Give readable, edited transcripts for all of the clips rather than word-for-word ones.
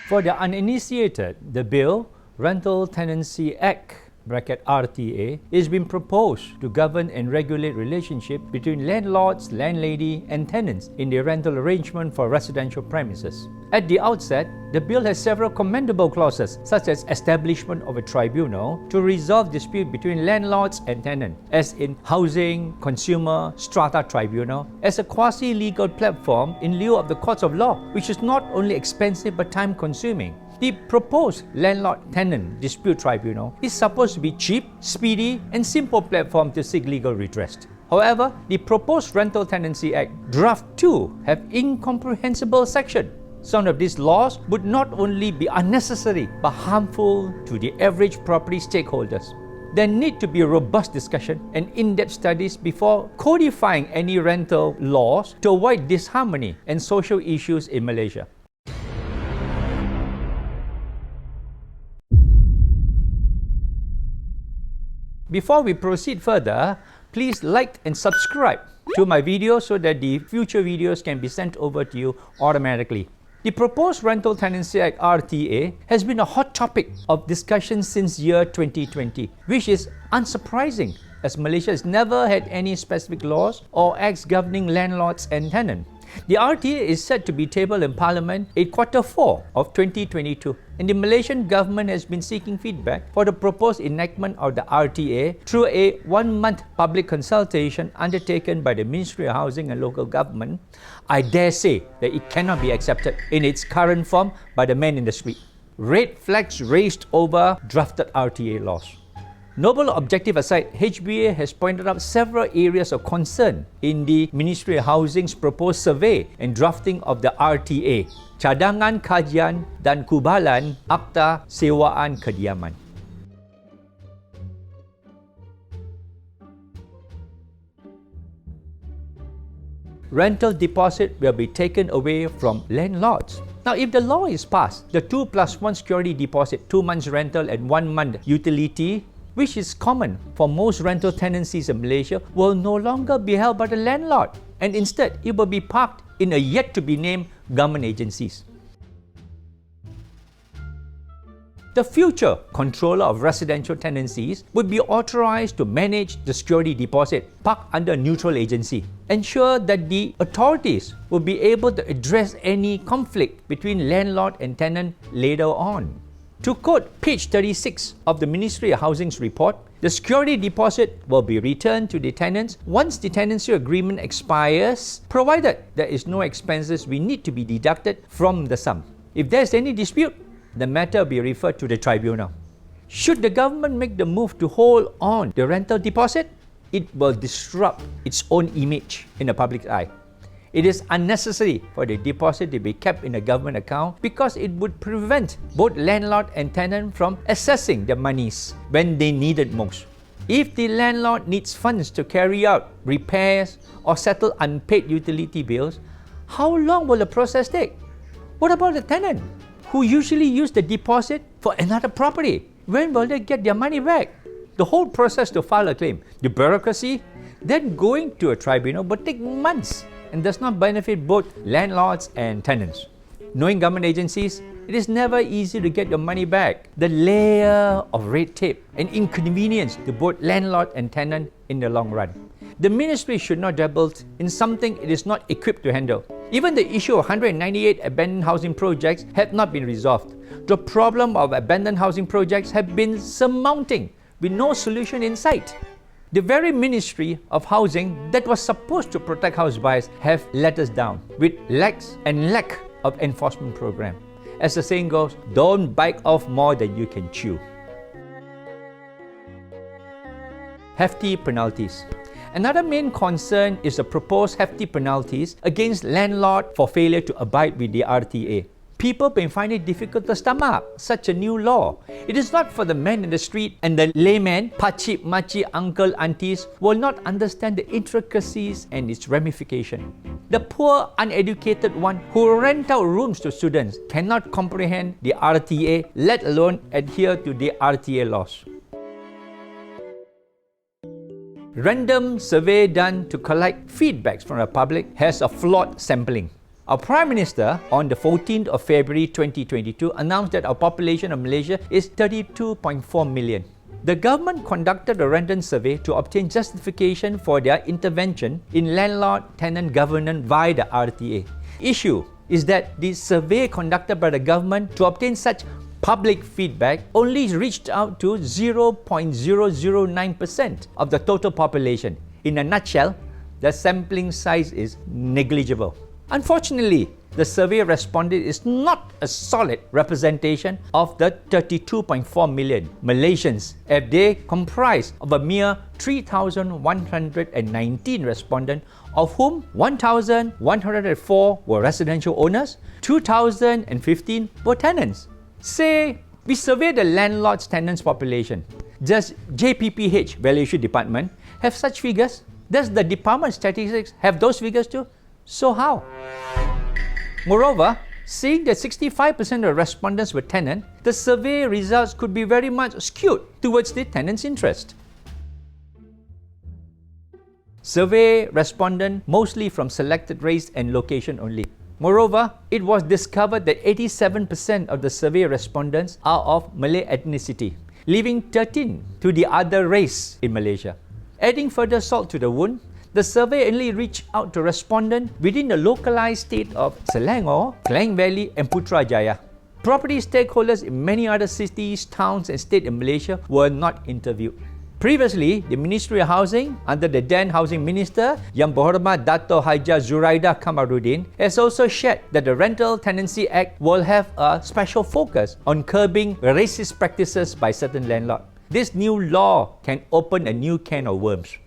For the uninitiated, the bill, Rental Tenancy Act (RTA), is being proposed to govern and regulate relationship between landlords, landlady, and tenants in the rental arrangement for residential premises. At the outset, the bill has several commendable clauses, such as establishment of a tribunal to resolve dispute between landlords and tenants, as in Housing, Consumer, Strata Tribunal, as a quasi-legal platform in lieu of the courts of law, which is not only expensive but time-consuming. The proposed landlord-tenant dispute tribunal is supposed to be cheap, speedy, and simple platform to seek legal redress. However, the proposed Rental Tenancy Act Draft 2 have incomprehensible section. Some of these laws would not only be unnecessary but harmful to the average property stakeholders. There need to be a robust discussion and in-depth studies before codifying any rental laws to avoid disharmony and social issues in Malaysia. Before we proceed further, please like and subscribe to my video so that the future videos can be sent over to you automatically. The proposed Rental Tenancy Act (RTA) has been a hot topic of discussion since year 2020, which is unsurprising as Malaysia has never had any specific laws or acts governing landlords and tenants. The RTA is set to be tabled in Parliament in Q4 of 2022, and the Malaysian government has been seeking feedback for the proposed enactment of the RTA through a one-month public consultation undertaken by the Ministry of Housing and Local Government. I dare say that it cannot be accepted in its current form by the man in the street. Red flags raised over drafted RTA laws. Noble objective aside, HBA has pointed out several areas of concern in the Ministry of Housing's proposed survey and drafting of the RTA, Cadangan Kajian dan Kubalan Akta Sewaan Kediaman. Rental deposit will be taken away from landlords. Now, if the law is passed, the 2+1 security deposit, 2 months rental and 1 month utility, which is common for most rental tenancies in Malaysia, will no longer be held by the landlord, and instead it will be parked in a yet-to-be-named government agencies. The future controller of residential tenancies would be authorized to manage the security deposit parked under a neutral agency, ensure that the authorities will be able to address any conflict between landlord and tenant later on. To quote page 36 of the Ministry of Housing's report, the security deposit will be returned to the tenants once the tenancy agreement expires, provided there is no expenses we need to be deducted from the sum. If there is any dispute, the matter will be referred to the tribunal. Should the government make the move to hold on the rental deposit, it will disrupt its own image in the public eye. It is unnecessary for the deposit to be kept in a government account because it would prevent both landlord and tenant from accessing the monies when they need it most. If the landlord needs funds to carry out repairs or settle unpaid utility bills, how long will the process take? What about the tenant who usually use the deposit for another property? When will they get their money back? The whole process to file a claim, the bureaucracy, then going to a tribunal will take months and does not benefit both landlords and tenants. Knowing government agencies, it is never easy to get your money back. The layer of red tape and inconvenience to both landlord and tenant in the long run. The ministry should not dabble in something it is not equipped to handle. Even the issue of 198 abandoned housing projects had not been resolved. The problem of abandoned housing projects have been surmounting with no solution in sight. The very Ministry of Housing that was supposed to protect house buyers have let us down with lack of enforcement program. As the saying goes, don't bite off more than you can chew. Hefty penalties. Another main concern is the proposed hefty penalties against landlord for failure to abide with the RTA. People may find it difficult to stomach such a new law. It is not for the man in the street, and the layman, pachip, machi, uncle, aunties will not understand the intricacies and its ramification. The poor, uneducated one who rent out rooms to students cannot comprehend the RTA, let alone adhere to the RTA laws. Random survey done to collect feedbacks from the public has a flawed sampling. Our Prime Minister on the 14th of February 2022 announced that our population of Malaysia is 32.4 million. The government conducted a random survey to obtain justification for their intervention in landlord-tenant governance via the RTA. Issue is that the survey conducted by the government to obtain such public feedback only reached out to 0.009% of the total population. In a nutshell, the sampling size is negligible. Unfortunately, the survey responded is not a solid representation of the 32.4 million Malaysians, as they comprise of a mere 3,119 respondents, of whom 1,104 were residential owners, 2,015 were tenants. Say, we survey the landlords' tenants population. Does JPPH, Valuation Department, have such figures? Does the Department of Statistics have those figures too? So how? Moreover, seeing that 65% of respondents were tenants, the survey results could be very much skewed towards the tenant's interest. Survey respondents mostly from selected race and location only. Moreover, it was discovered that 87% of the survey respondents are of Malay ethnicity, leaving 13 to the other race in Malaysia. Adding further salt to the wound, the survey only reached out to respondents within the localized state of Selangor, Klang Valley and Putrajaya. Property stakeholders in many other cities, towns and states in Malaysia were not interviewed. Previously, the Ministry of Housing, under the then Housing Minister, Yang Berhormat Dato' Haja Zuraida Kamarudin, has also shared that the Rental Tenancy Act will have a special focus on curbing racist practices by certain landlords. This new law can open a new can of worms.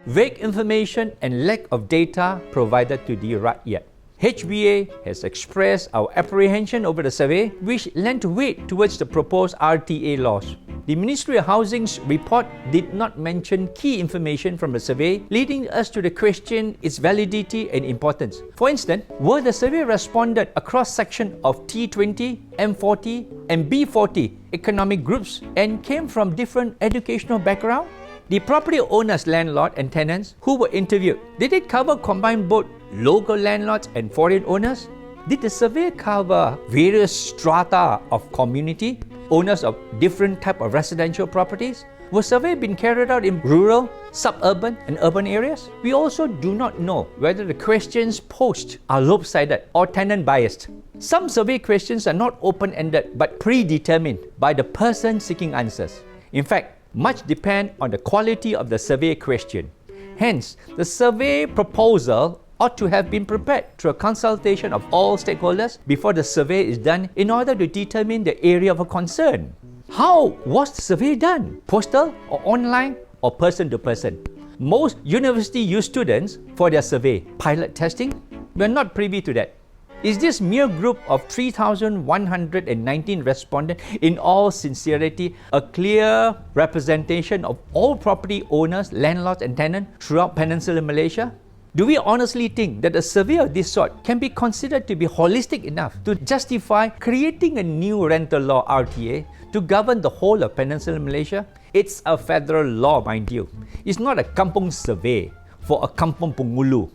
Vague information and lack of data provided to the rakyat. HBA has expressed our apprehension over the survey, which lent weight towards the proposed RTA laws. The Ministry of Housing's report did not mention key information from the survey, leading us to the question its validity and importance. For instance, were the survey responded across sections of T20, M40 and B40 economic groups and came from different educational backgrounds? The property owners, landlord and tenants who were interviewed, did it cover combined both local landlords and foreign owners? Did the survey cover various strata of community, owners of different type of residential properties? Was survey being carried out in rural, suburban and urban areas? We also do not know whether the questions posed are lopsided or tenant biased. Some survey questions are not open-ended but predetermined by the person seeking answers. In fact, much depends on the quality of the survey question. Hence, the survey proposal ought to have been prepared through a consultation of all stakeholders before the survey is done in order to determine the area of concern. How was the survey done? Postal or online or person to person? Most university use students for their survey. Pilot testing? We are not privy to that. Is this mere group of 3,119 respondents in all sincerity a clear representation of all property owners, landlords and tenants throughout Peninsular Malaysia? Do we honestly think that a survey of this sort can be considered to be holistic enough to justify creating a new rental law RTA to govern the whole of Peninsular Malaysia? It's a federal law, mind you. It's not a kampung survey for a kampung pengulu.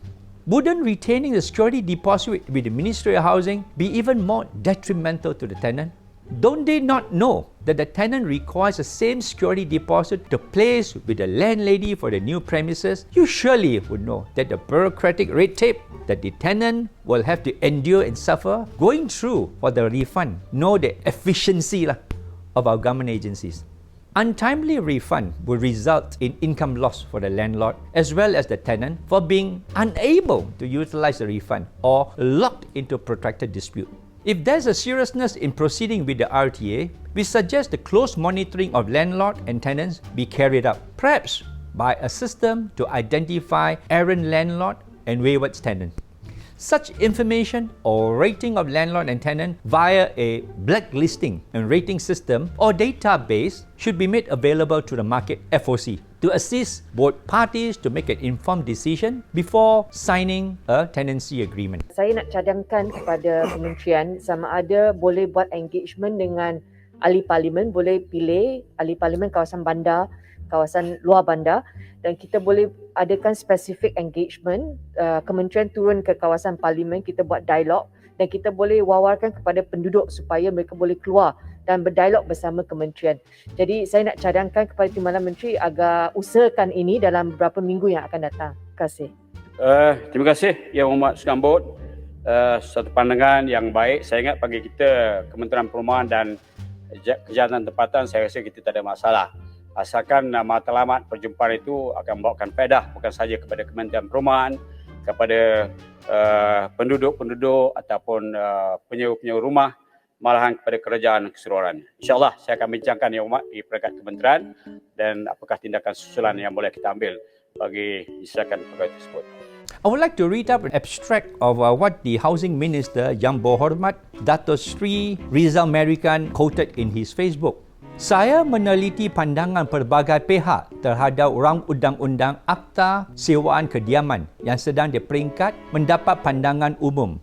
Wouldn't retaining the security deposit with the Ministry of Housing be even more detrimental to the tenant? Don't they not know that the tenant requires the same security deposit to place with the landlady for the new premises? You surely would know that the bureaucratic red tape that the tenant will have to endure and suffer going through for the refund. Know the efficiency of our government agencies. Untimely refund will result in income loss for the landlord as well as the tenant for being unable to utilize the refund or locked into a protracted dispute. If there's a seriousness in proceeding with the RTA, we suggest the close monitoring of landlord and tenants be carried out, perhaps by a system to identify errant landlord and wayward tenant. Such information or rating of landlord and tenant via a blacklisting and rating system or database should be made available to the market FOC to assist both parties to make an informed decision before signing a tenancy agreement. Saya nak cadangkan kepada kementerian sama ada boleh buat engagement dengan ahli parlimen, boleh pilih ahli parlimen kawasan bandar kawasan luar bandar, dan kita boleh adakan specific engagement. Kementerian turun ke kawasan parlimen, kita buat dialog dan kita boleh wawarkan kepada penduduk supaya mereka boleh keluar dan berdialog bersama kementerian. Jadi saya nak cadangkan kepada Timbalan Menteri agar usahakan ini dalam beberapa minggu yang akan datang. Terima kasih. Terima kasih Yang Berhormat Sukambut. Satu pandangan yang baik. Saya ingat bagi kita Kementerian Perumahan dan Kejahatan Tempatan, saya rasa kita tak ada masalah. Asalkan matlamat perjumpaan itu akan membawakan faedah bukan sahaja kepada Kementerian Perumahan, kepada penduduk-penduduk ataupun penyewa-penyewa rumah, malahan kepada kerajaan keseluruhan. InsyaAllah saya akan bincangkan Yang Berhormat di peringkat kementerian dan apakah tindakan susulan yang boleh kita ambil bagi disahkan pegawai tersebut. I would like to read up an abstract of what the Housing Minister Yang Berhormat Dato Sri Rizal Merican quoted in his Facebook. Saya meneliti pandangan pelbagai pihak terhadap rang undang-undang Akta Sewaan Kediaman yang sedang diperingkat mendapat pandangan umum.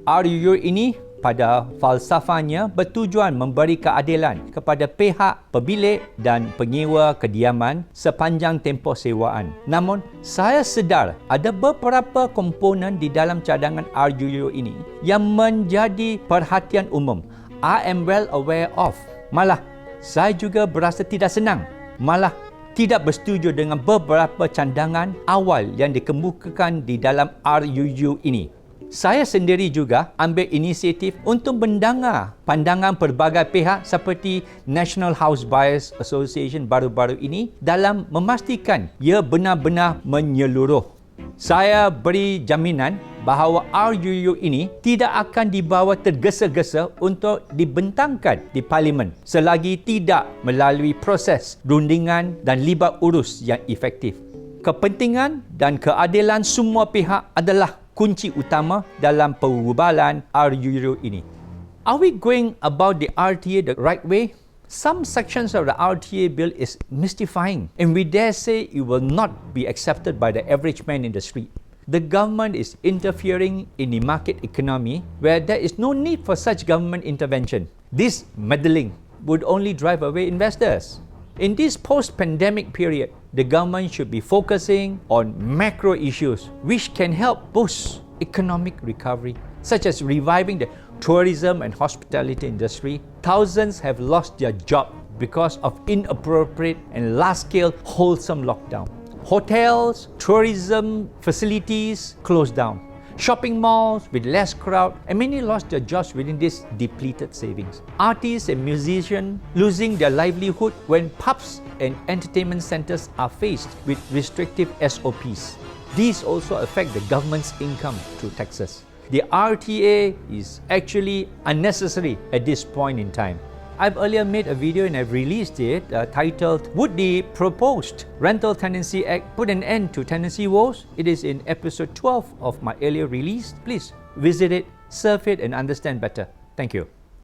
RUU ini pada falsafahnya bertujuan memberi keadilan kepada pihak pemilik dan penyewa kediaman sepanjang tempoh sewaan. Namun, saya sedar ada beberapa komponen di dalam cadangan RUU ini yang menjadi perhatian umum. I am well aware of. Malah, saya juga berasa tidak senang. Malah, tidak bersetuju dengan beberapa cadangan awal yang dikemukakan di dalam RUU ini. Saya sendiri juga ambil inisiatif untuk mendengar pandangan pelbagai pihak seperti National House Buyers Association baru-baru ini dalam memastikan ia benar-benar menyeluruh. Saya beri jaminan bahawa RUU ini tidak akan dibawa tergesa-gesa untuk dibentangkan di Parlimen selagi tidak melalui proses rundingan dan libat urus yang efektif. Kepentingan dan keadilan semua pihak adalah kunci utama dalam perubahan RUU ini. Are we going about the RTA the right way? Some sections of the RTA bill is mystifying, and we dare say it will not be accepted by the average man in the street. The government is interfering in the market economy where there is no need for such government intervention. This meddling would only drive away investors. In this post-pandemic period, the government should be focusing on macro issues which can help boost economic recovery, such as reviving the tourism and hospitality industry. Thousands have lost their job because of inappropriate and large-scale wholesome lockdown. Hotels, tourism facilities closed down. Shopping malls with less crowd, and many lost their jobs within this depleted savings. Artists and musicians losing their livelihood when pubs and entertainment centers are faced with restrictive SOPs. These also affect the government's income through taxes. The RTA is actually unnecessary at this point in time. I've earlier made a video and I've released it titled, Would the Proposed Rental Tenancy Act Put an End to Tenancy Woes? It is in episode 12 of my earlier release. Please visit it, surf it and understand better. Thank you.